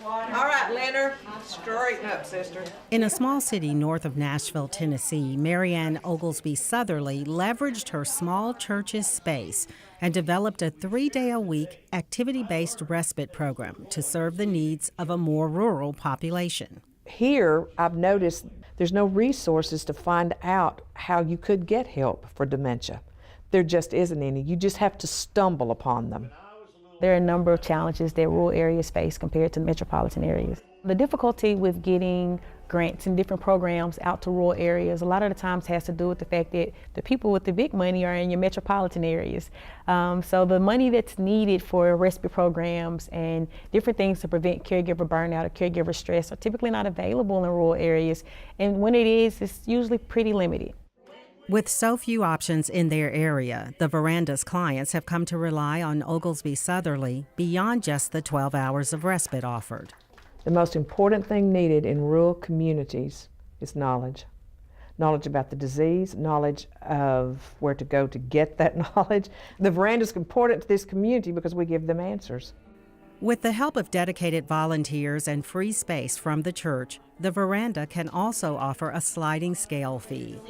All right, Leonard, straighten up, sister. In a small city north of Nashville, Tennessee, Mary Oglesby Southerly leveraged her small church's space and developed a 3-day-a-week activity-based respite program to serve the needs of a more rural population. Here, I've noticed there's no resources to find out how you could get help for dementia. There just isn't any. You just have to stumble upon them. There are a number of challenges that rural areas face compared to metropolitan areas. The difficulty with getting grants and different programs out to rural areas a lot of the times has to do with the fact that the people with the big money are in your metropolitan areas. So the money that's needed for respite programs and different things to prevent caregiver burnout or caregiver stress are typically not available in rural areas. And when it is, it's usually pretty limited. With so few options in their area, the Veranda's clients have come to rely on Oglesby Southerly beyond just the 12 hours of respite offered. The most important thing needed in rural communities is knowledge. Knowledge about the disease, knowledge of where to go to get that knowledge. The Veranda is important to this community because we give them answers. With the help of dedicated volunteers and free space from the church, the Veranda can also offer a sliding scale fee.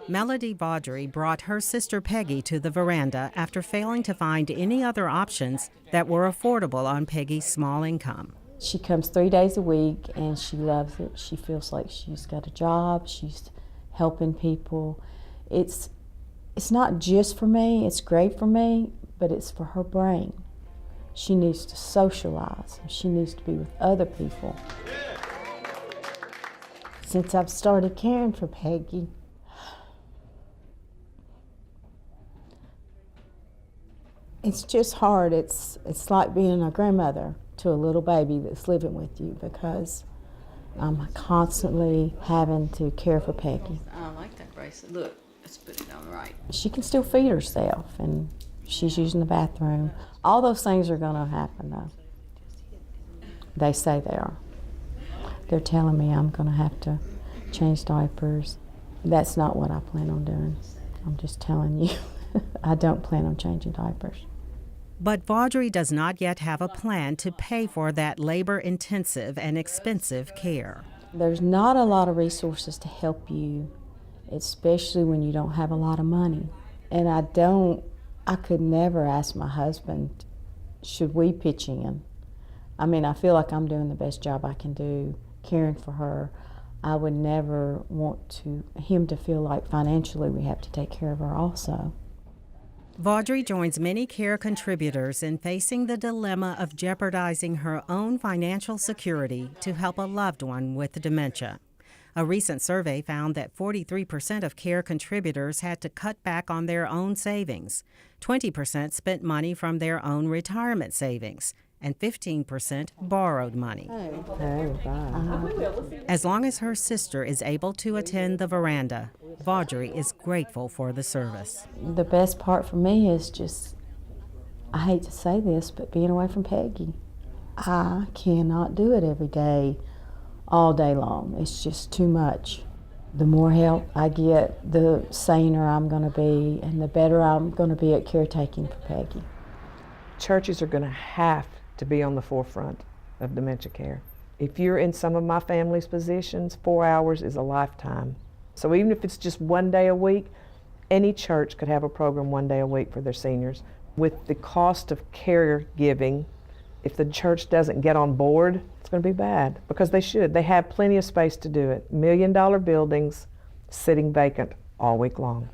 Melody Vaudry brought her sister Peggy to the Veranda after failing to find any other options that were affordable on Peggy's small income. She comes 3 days a week and she loves it. She feels like she's got a job, she's helping people. It's not just for me, it's great for me, but it's for her brain. She needs to socialize. She needs to be with other people. Since I've started caring for Peggy, it's just hard. It's like being a grandmother to a little baby that's living with you because I'm constantly having to care for Peggy. I like that bracelet. Look, let's put it on right. She can still feed herself and she's using the bathroom. All those things are going to happen, though. They say they are. They're telling me I'm going to have to change diapers. That's not what I plan on doing. I'm just telling you, I don't plan on changing diapers. But Vaudry does not yet have a plan to pay for that labor-intensive and expensive care. There's not a lot of resources to help you, especially when you don't have a lot of money. And I could never ask my husband, should we pitch in? I mean, I feel like I'm doing the best job I can do caring for her. I would never want him to feel like financially we have to take care of her also. Vaudry joins many care contributors in facing the dilemma of jeopardizing her own financial security to help a loved one with dementia. A recent survey found that 43% of care contributors had to cut back on their own savings. 20% spent money from their own retirement savings, and 15% borrowed money. As long as her sister is able to attend the Veranda, Vaudry is grateful for the service. The best part for me is just, I hate to say this, but being away from Peggy. I cannot do it every day, all day long. It's just too much. The more help I get, the saner I'm going to be, and the better I'm going to be at caretaking for Peggy. Churches are going to have to be on the forefront of dementia care. If you're in some of my family's positions, 4 hours is a lifetime. So even if it's just 1 day a week, any church could have a program 1 day a week for their seniors. With the cost of caregiving, if the church doesn't get on board, it's going to be bad, because they should. They have plenty of space to do it. $1 million buildings sitting vacant all week long.